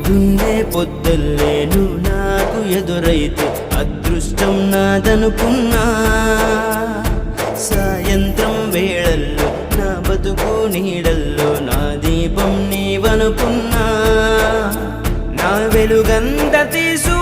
పొద్దున్నే పొద్దుల్లే నువ్వు నాకు ఎదురైతే అదృష్టం నాదనుకున్నా. సాయంత్రం వేళల్లో నా బతుకు నీడల్లో నా దీపం నీవనుకున్నా. నా వెలుగంత తీసు